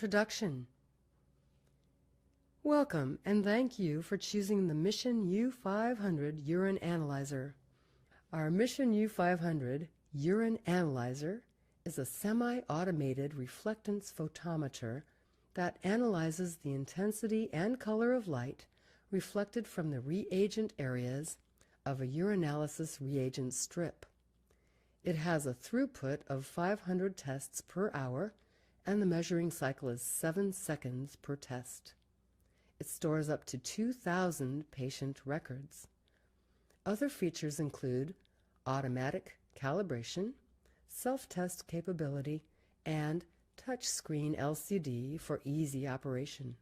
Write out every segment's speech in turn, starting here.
Introduction. Welcome and thank you for choosing the Mission U500 Urine Analyzer. Our Mission U500 Urine Analyzer is a semi-automated reflectance photometer that analyzes the intensity and color of light reflected from the reagent areas of a urinalysis reagent strip. It has a throughput of 500 tests per hour, and the measuring cycle is 7 seconds per test. It stores up to 2,000 patient records. Other features include automatic calibration, self-test capability, and touchscreen LCD for easy operation.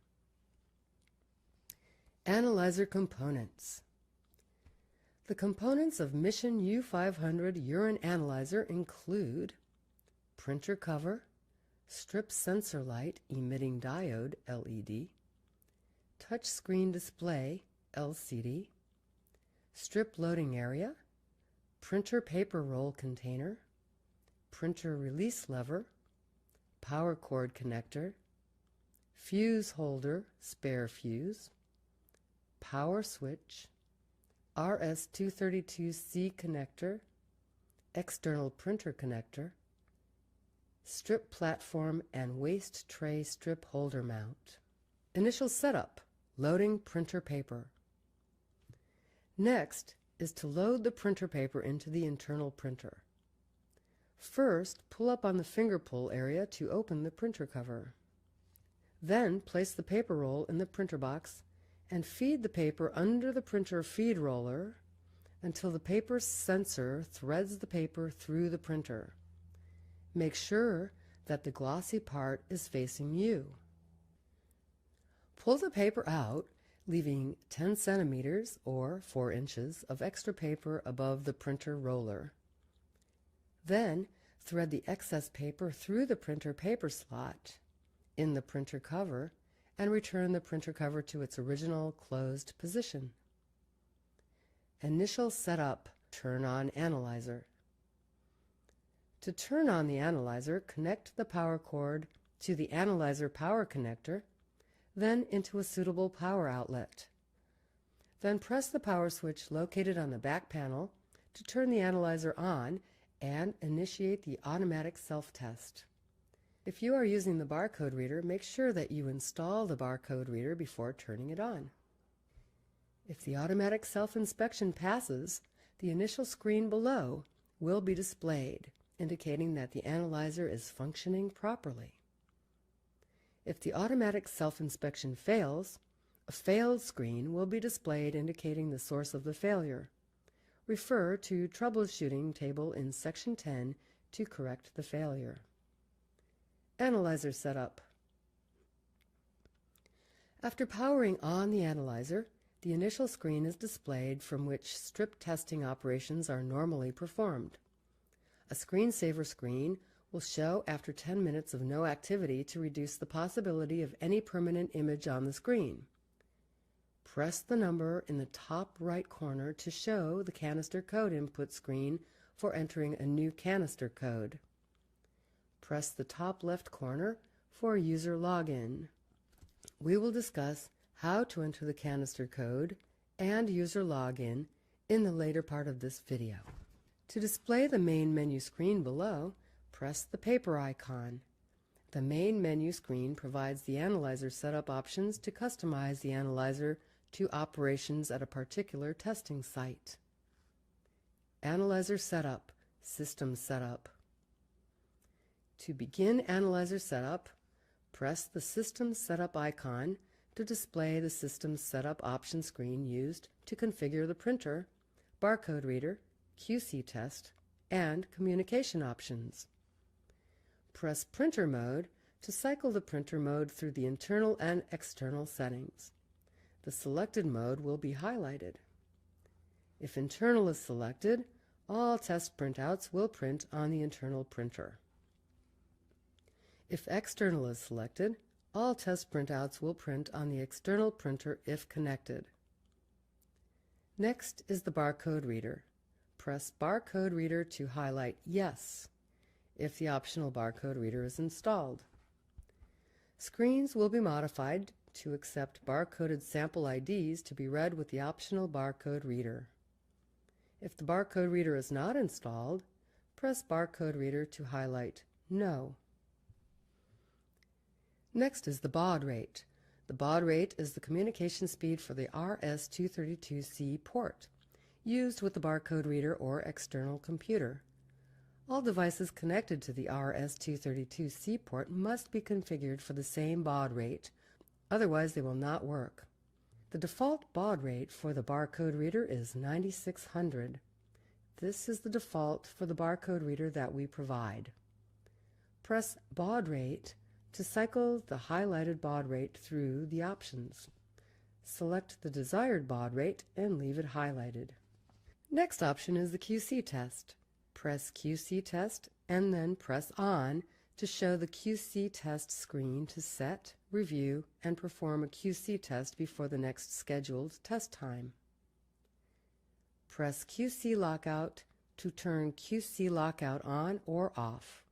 Analyzer components. The components of Mission U500 Urine Analyzer include printer cover, strip sensor light emitting diode LED, touchscreen display LCD, strip loading area, printer paper roll container, printer release lever, power cord connector, fuse holder spare fuse, power switch, RS-232C connector, external printer connector, strip platform and waste tray strip holder mount. Initial setup, loading printer paper. Next is to load the printer paper into the internal printer. First, pull up on the finger pull area to open the printer cover. Then place the paper roll in the printer box and feed the paper under the printer feed roller until the paper sensor threads the paper through the printer. Make sure that the glossy part is facing you. Pull the paper out, leaving 10 centimeters or 4 inches of extra paper above the printer roller. Then thread the excess paper through the printer paper slot in the printer cover and return the printer cover to its original closed position. Initial setup, turn on analyzer. To turn on the analyzer, connect the power cord to the analyzer power connector, then into a suitable power outlet. Then press the power switch located on the back panel to turn the analyzer on and initiate the automatic self-test. If you are using the barcode reader, make sure that you install the barcode reader before turning it on. If the automatic self-inspection passes, the initial screen below will be displayed, indicating that the analyzer is functioning properly. If the automatic self-inspection fails, a failed screen will be displayed indicating the source of the failure. Refer to Troubleshooting table in Section 10 to correct the failure. Analyzer setup. After powering on the analyzer, the initial screen is displayed from which strip testing operations are normally performed. A screensaver screen will show after 10 minutes of no activity to reduce the possibility of any permanent image on the screen. Press the number in the top right corner to show the canister code input screen for entering a new canister code. Press the top left corner for user login. We will discuss how to enter the canister code and user login in the later part of this video. To display the main menu screen below, press the paper icon. The main menu screen provides the analyzer setup options to customize the analyzer to operations at a particular testing site. Analyzer setup, system setup. To begin analyzer setup, press the System Setup icon to display the System Setup option screen used to configure the printer, barcode reader, QC test, and communication options. Press Printer Mode to cycle the printer mode through the internal and external settings. The selected mode will be highlighted. If internal is selected, all test printouts will print on the internal printer. If external is selected, all test printouts will print on the external printer if connected. Next is the barcode reader. Press Barcode Reader to highlight Yes if the optional barcode reader is installed. Screens will be modified to accept barcoded sample IDs to be read with the optional barcode reader. If the barcode reader is not installed, press Barcode Reader to highlight No. Next is the baud rate. The baud rate is the communication speed for the RS-232C port, used with the barcode reader or external computer. All devices connected to the RS-232C port must be configured for the same baud rate, otherwise they will not work. The default baud rate for the barcode reader is 9600. This is the default for the barcode reader that we provide. Press baud rate to cycle the highlighted baud rate through the options. Select the desired baud rate and leave it highlighted. Next option is the QC test. Press QC test and then press on to show the QC test screen to set, review, and perform a QC test before the next scheduled test time. Press QC lockout to turn QC lockout on or off.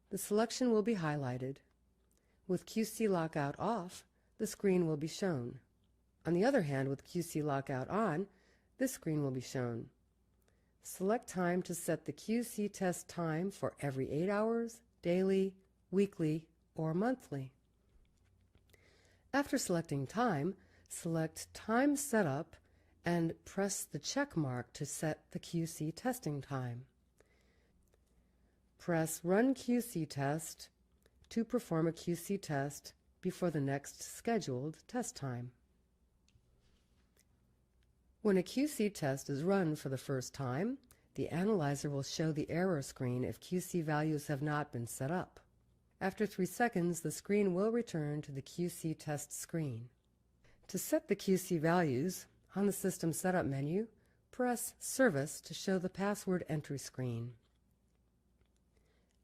The selection will be highlighted. With QC lockout off, the screen will be shown. On the other hand, with QC lockout on, this screen will be shown. Select time to set the QC test time for every 8 hours, daily, weekly, or monthly. After selecting time, select Time Setup and press the check mark to set the QC testing time. Press Run QC Test to perform a QC test before the next scheduled test time. When a QC test is run for the first time, the analyzer will show the error screen if QC values have not been set up. After 3 seconds, the screen will return to the QC test screen. To set the QC values, on the System Setup menu, press Service to show the password entry screen.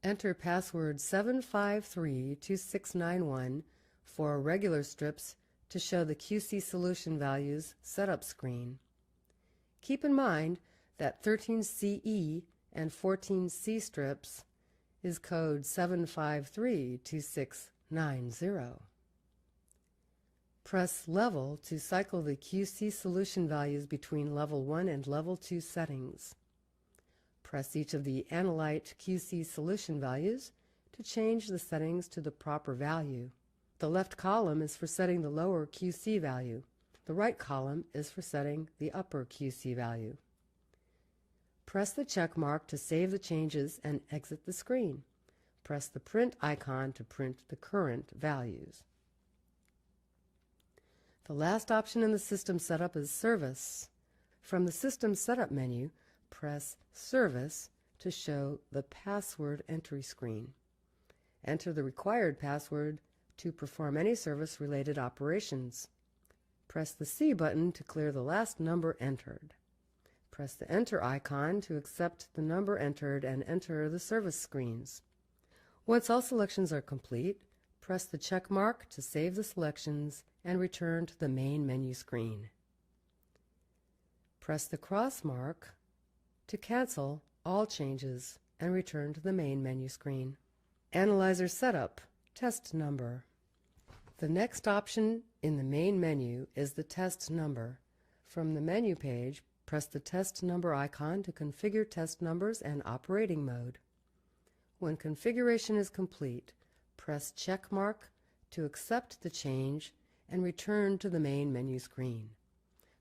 Enter password 7532691 for regular strips to show the QC solution values setup screen. Keep in mind that 13CE and 14C strips is code 7532690. Press Level to cycle the QC solution values between Level 1 and Level 2 settings. Press each of the Analyte QC solution values to change the settings to the proper value. The left column is for setting the lower QC value. The right column is for setting the upper QC value. Press the check mark to save the changes and exit the screen. Press the print icon to print the current values. The last option in the System Setup is Service. From the System Setup menu, press Service to show the password entry screen. Enter the required password to perform any service-related operations. Press the C button to clear the last number entered. Press the Enter icon to accept the number entered and enter the service screens. Once all selections are complete, press the check mark to save the selections and return to the main menu screen. Press the cross mark to cancel all changes and return to the main menu screen. Analyzer Setup, Test Number. The next option in the main menu is the test number. From the menu page, press the test number icon to configure test numbers and operating mode. When configuration is complete, press check mark to accept the change and return to the main menu screen.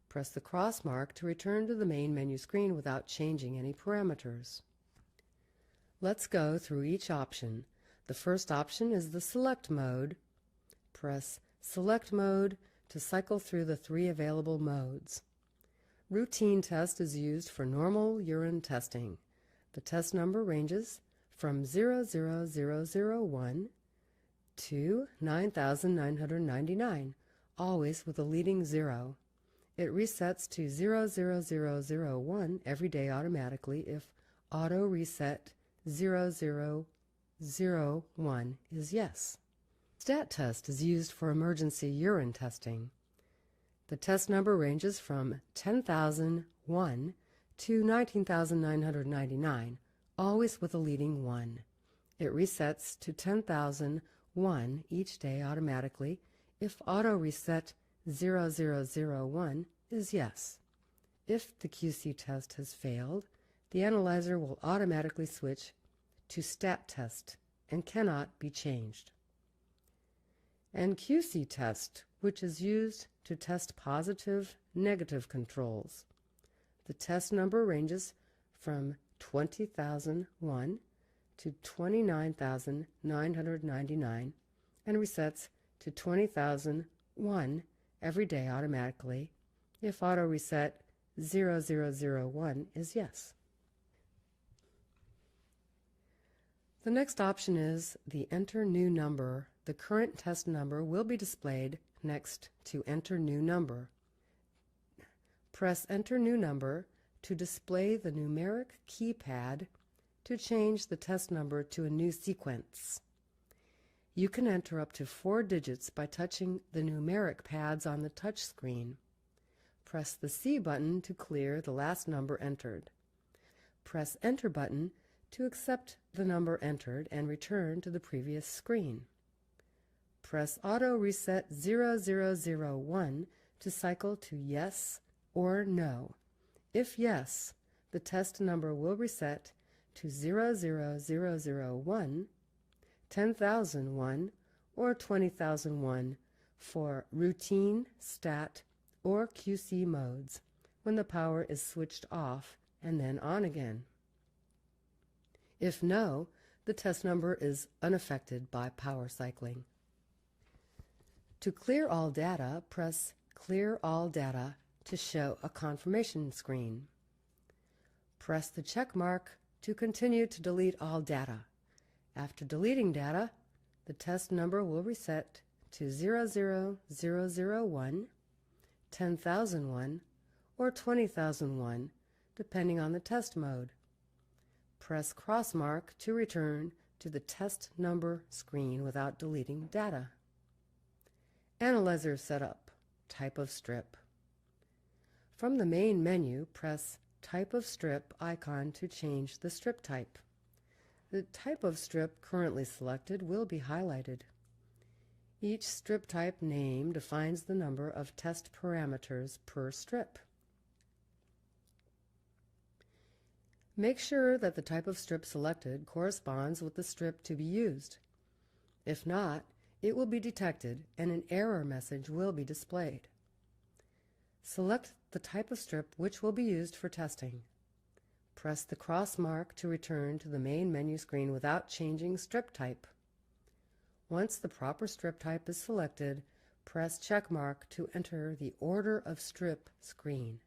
Press the cross mark to return to the main menu screen without changing any parameters. Let's go through each option. The first option is the Select mode. Press Select mode to cycle through the 3 available modes. Routine test is used for normal urine testing. The test number ranges from 00001 to 9999, always with a leading 0. It resets to 00001 every day automatically if Auto Reset 0001 is yes. Stat test is used for emergency urine testing. The test number ranges from 10,001 to 19,999, always with a leading 1. It resets to 10,001 1 each day automatically if auto reset 0001 is yes. If the QC test has failed, the analyzer will automatically switch to stat test and cannot be changed. And QC test, which is used to test positive, negative controls. The test number ranges from 20,001 to 29,999 and resets to 20,001 every day automatically if auto reset 0001 is yes. The next option is the Enter New Number. The current test number will be displayed next to Enter New Number. Press Enter New Number to display the numeric keypad to change the test number to a new sequence. You can enter up to 4 digits by touching the numeric pads on the touch screen. Press the C button to clear the last number entered. Press Enter button to accept the number entered and return to the previous screen. Press Auto Reset 0001 to cycle to Yes or No. If yes, the test number will reset to 00001, 10,001, or 20,001 for routine, stat, or QC modes when the power is switched off and then on again. If no, the test number is unaffected by power cycling. To clear all data, press Clear All Data to show a confirmation screen. Press the check mark to continue to delete all data. After deleting data, the test number will reset to 00001, 10,001, or 20,001, depending on the test mode. Press cross mark to return to the test number screen without deleting data. Analyzer setup, type of strip. From the main menu, press Type of Strip icon to change the strip type. The type of strip currently selected will be highlighted. Each strip type name defines the number of test parameters per strip. Make sure that the type of strip selected corresponds with the strip to be used. If not, it will be detected and an error message will be displayed. Select the type of strip which will be used for testing. Press the cross mark to return to the main menu screen without changing strip type. Once the proper strip type is selected, press check mark to enter the Order of Strip screen.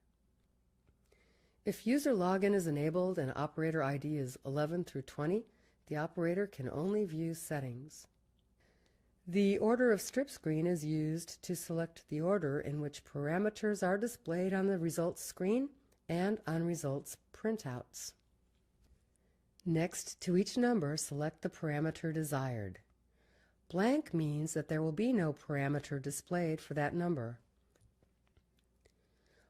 If user login is enabled and operator ID is 11 through 20, the operator can only view settings. The Order of Strip screen is used to select the order in which parameters are displayed on the results screen and on results printouts. Next to each number, select the parameter desired. Blank means that there will be no parameter displayed for that number.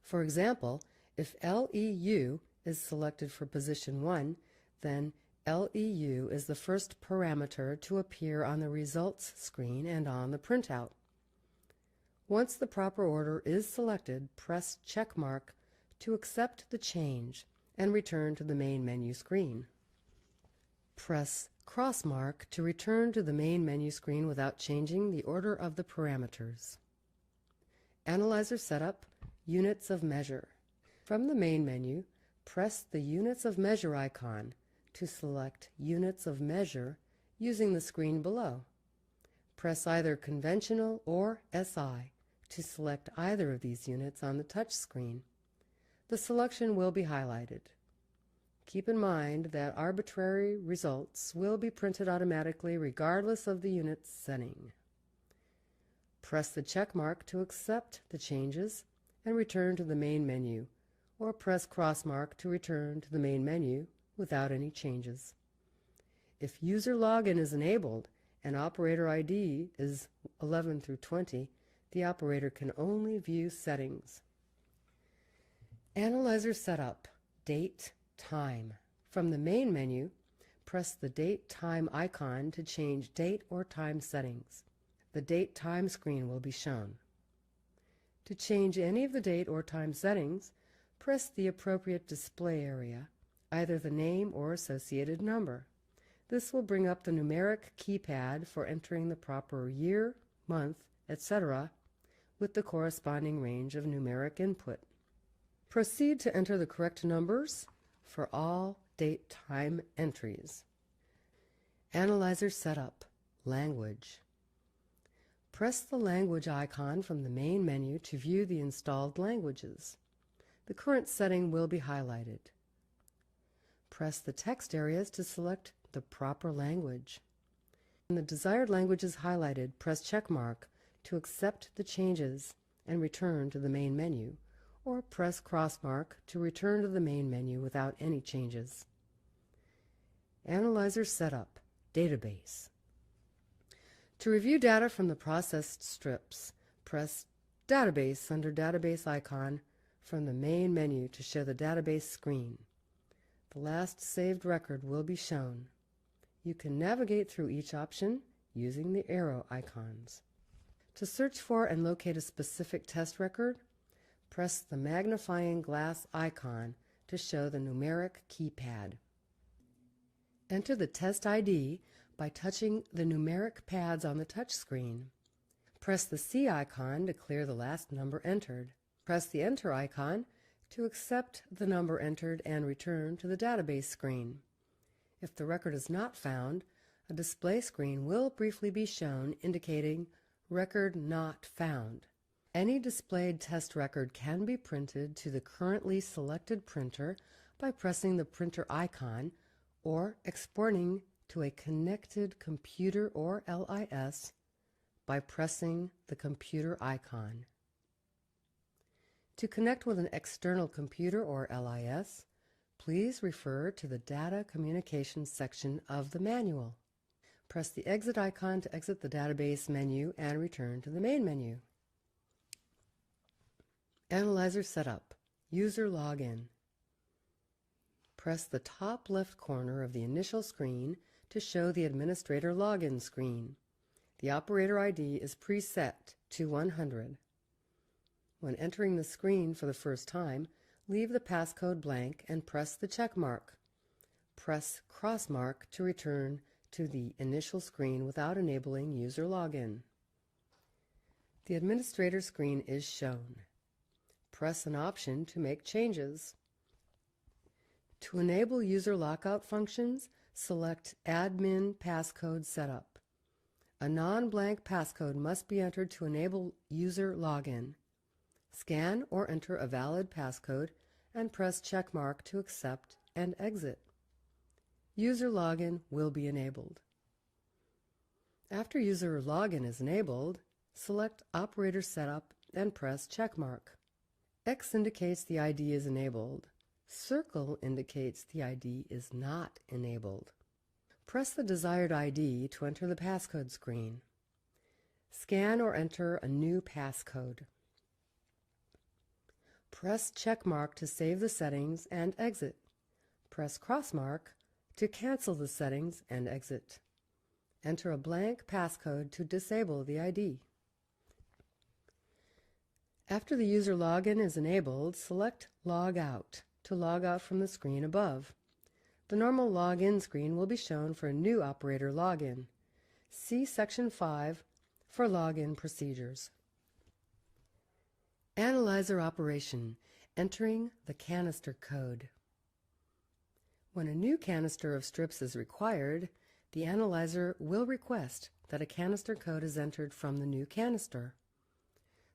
For example, if LEU is selected for position 1, then LEU is the first parameter to appear on the results screen and on the printout. Once the proper order is selected, press check mark to accept the change and return to the main menu screen. Press cross mark to return to the main menu screen without changing the order of the parameters. Analyzer setup, units of measure. From the main menu, press the units of measure icon to select units of measure using the screen below. Press either conventional or SI to select either of these units on the touch screen. The selection will be highlighted. Keep in mind that arbitrary results will be printed automatically regardless of the unit's setting. Press the check mark to accept the changes and return to the main menu, or press cross mark to return to the main menu without any changes. If user login is enabled and operator ID is 11 through 20, the operator can only view settings. Analyzer setup, date, time. From the main menu, press the date-time icon to change date or time settings. The date-time screen will be shown. To change any of the date or time settings, press the appropriate display area, either the name or associated number. This will bring up the numeric keypad for entering the proper year, month, etc., with the corresponding range of numeric input. Proceed to enter the correct numbers for all date-time entries. Analyzer Setup, Language. Press the language icon from the main menu to view the installed languages. The current setting will be highlighted. Press the text areas to select the proper language. When the desired language is highlighted, press checkmark to accept the changes and return to the main menu, or press crossmark to return to the main menu without any changes. Analyzer Setup, Database. To review data from the processed strips, press Database under Database icon from the main menu to show the database screen. The last saved record will be shown. You can navigate through each option using the arrow icons. To search for and locate a specific test record, press the magnifying glass icon to show the numeric keypad. Enter the test ID by touching the numeric pads on the touch screen. Press the C icon to clear the last number entered. Press the Enter icon to accept the number entered and return to the database screen. If the record is not found, a display screen will briefly be shown indicating Record Not Found. Any displayed test record can be printed to the currently selected printer by pressing the printer icon or exporting to a connected computer or LIS by pressing the computer icon. To connect with an external computer or LIS, please refer to the Data Communications section of the manual. Press the Exit icon to exit the database menu and return to the main menu. Analyzer Setup, User Login. Press the top left corner of the initial screen to show the Administrator Login screen. The operator ID is preset to 100. When entering the screen for the first time, leave the passcode blank and press the check mark. Press crossmark to return to the initial screen without enabling user login. The administrator screen is shown. Press an option to make changes. To enable user lockout functions, select Admin Passcode Setup. A non-blank passcode must be entered to enable user login. Scan or enter a valid passcode and press checkmark to accept and exit. User login will be enabled. After user login is enabled, select Operator Setup and press checkmark. X indicates the ID is enabled. Circle indicates the ID is not enabled. Press the desired ID to enter the passcode screen. Scan or enter a new passcode. Press checkmark to save the settings and exit. Press crossmark to cancel the settings and exit. Enter a blank passcode to disable the ID. After the user login is enabled, select Log Out to log out from the screen above. The normal login screen will be shown for a new operator login. See Section 5 for login procedures. Analyzer Operation, entering the canister code. When a new canister of strips is required, the analyzer will request that a canister code is entered from the new canister.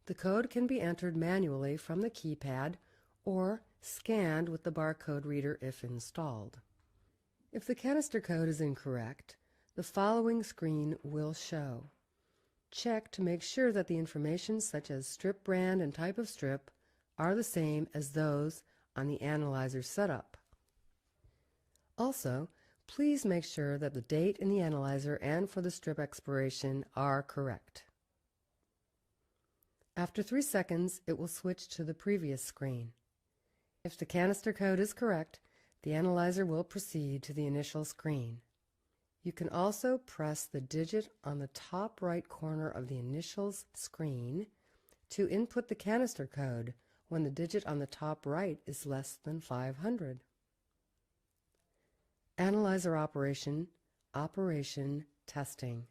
The code can be entered manually from the keypad or scanned with the barcode reader if installed. If the canister code is incorrect, the following screen will show. Check to make sure that the information such as strip brand and type of strip are the same as those on the analyzer setup. Also, please make sure that the date in the analyzer and for the strip expiration are correct. After 3 seconds, it will switch to the previous screen. If the canister code is correct, the analyzer will proceed to the initial screen. You can also press the digit on the top right corner of the initials screen to input the canister code when the digit on the top right is less than 500. Analyzer operation, testing.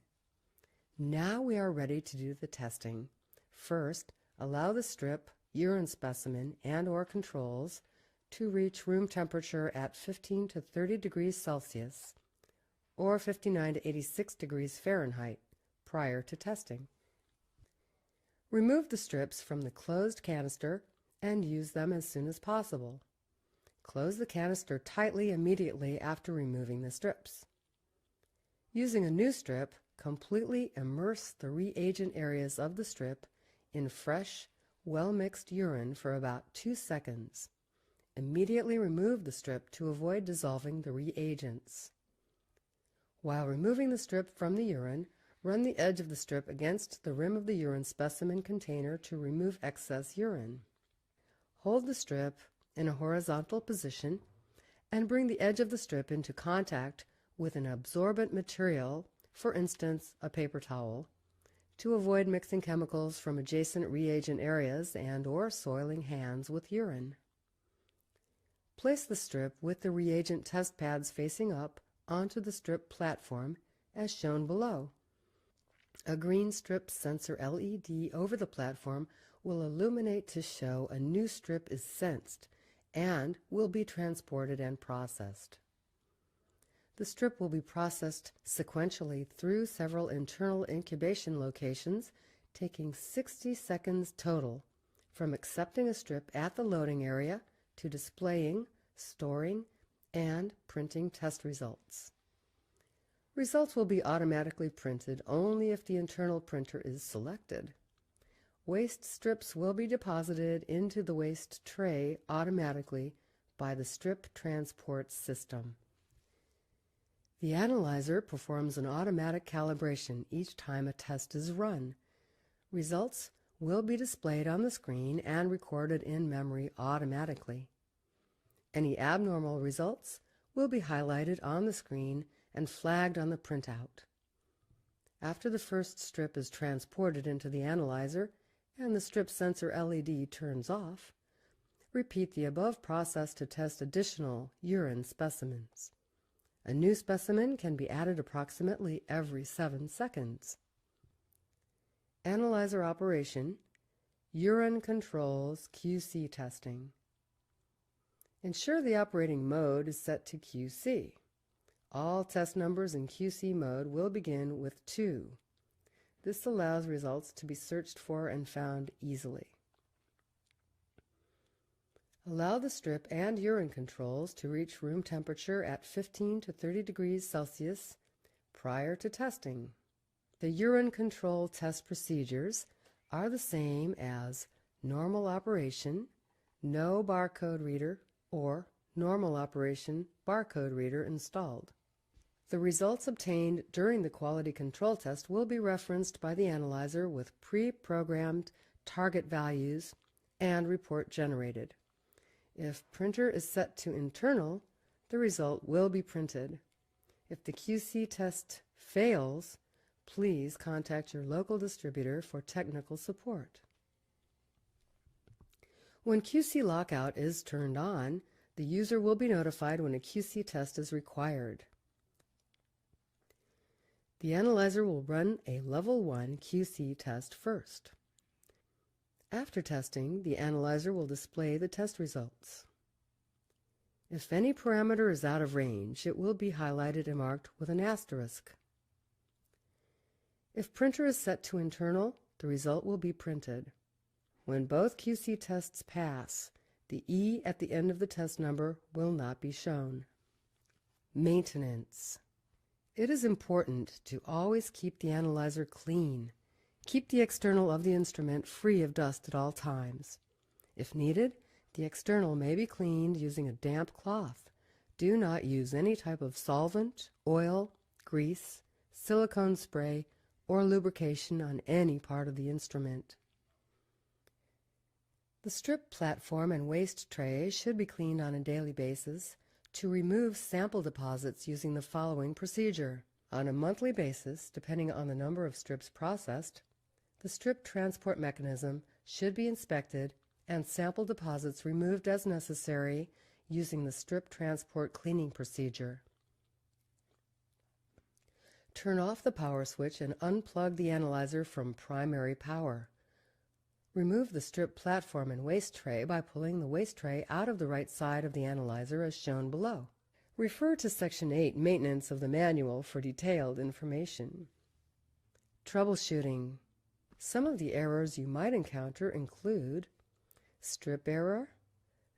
Now we are ready to do the testing. First, allow the strip, urine specimen, and/or controls to reach room temperature at 15 to 30 degrees Celsius or 59 to 86 degrees Fahrenheit prior to testing. Remove the strips from the closed canister and use them as soon as possible. Close the canister tightly immediately after removing the strips. Using a new strip, completely immerse the reagent areas of the strip in fresh, well-mixed urine for about 2 seconds. Immediately remove the strip to avoid dissolving the reagents. While removing the strip from the urine, run the edge of the strip against the rim of the urine specimen container to remove excess urine. Hold the strip in a horizontal position and bring the edge of the strip into contact with an absorbent material, for instance, a paper towel, to avoid mixing chemicals from adjacent reagent areas and/or soiling hands with urine. Place the strip with the reagent test pads facing up onto the strip platform as shown below. A green strip sensor LED over the platform will illuminate to show a new strip is sensed and will be transported and processed. The strip will be processed sequentially through several internal incubation locations, taking 60 seconds total, from accepting a strip at the loading area to displaying, storing, and printing test results. Results will be automatically printed only if the internal printer is selected. Waste strips will be deposited into the waste tray automatically by the strip transport system. The analyzer performs an automatic calibration each time a test is run. Results will be displayed on the screen and recorded in memory automatically. Any abnormal results will be highlighted on the screen and flagged on the printout. After the first strip is transported into the analyzer and the strip sensor LED turns off, repeat the above process to test additional urine specimens. A new specimen can be added approximately every 7 seconds. Analyzer operation, urine controls QC testing. Ensure the operating mode is set to QC. All test numbers in QC mode will begin with 2. This allows results to be searched for and found easily. Allow the strip and urine controls to reach room temperature at 15 to 30 degrees Celsius prior to testing. The urine control test procedures are the same as normal operation, no barcode reader, or normal operation, barcode reader installed. The results obtained during the quality control test will be referenced by the analyzer with pre-programmed target values and report generated. If printer is set to internal, the result will be printed. If the QC test fails, please contact your local distributor for technical support. When QC lockout is turned on, the user will be notified when a QC test is required. The analyzer will run a Level 1 QC test first. After testing, the analyzer will display the test results. If any parameter is out of range, it will be highlighted and marked with an asterisk. If printer is set to internal, the result will be printed. When both QC tests pass, the E at the end of the test number will not be shown. Maintenance. It is important to always keep the analyzer clean. Keep the external of the instrument free of dust at all times. If needed, the external may be cleaned using a damp cloth. Do not use any type of solvent, oil, grease, silicone spray, or lubrication on any part of the instrument. The strip platform and waste tray should be cleaned on a daily basis to remove sample deposits using the following procedure. On a monthly basis, depending on the number of strips processed, the strip transport mechanism should be inspected and sample deposits removed as necessary using the strip transport cleaning procedure. Turn off the power switch and unplug the analyzer from primary power. Remove the strip platform and waste tray by pulling the waste tray out of the right side of the analyzer as shown below. Refer to Section 8, Maintenance of the Manual, for detailed information. Troubleshooting. Some of the errors you might encounter include strip error,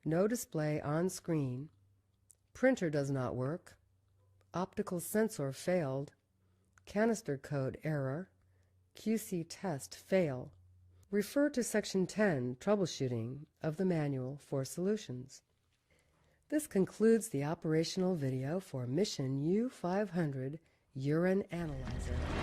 no display on screen, printer does not work, optical sensor failed, canister code error, QC test fail. Refer to Section 10, Troubleshooting, of the manual for solutions. This concludes the operational video for Mission U500 Urine Analyzer.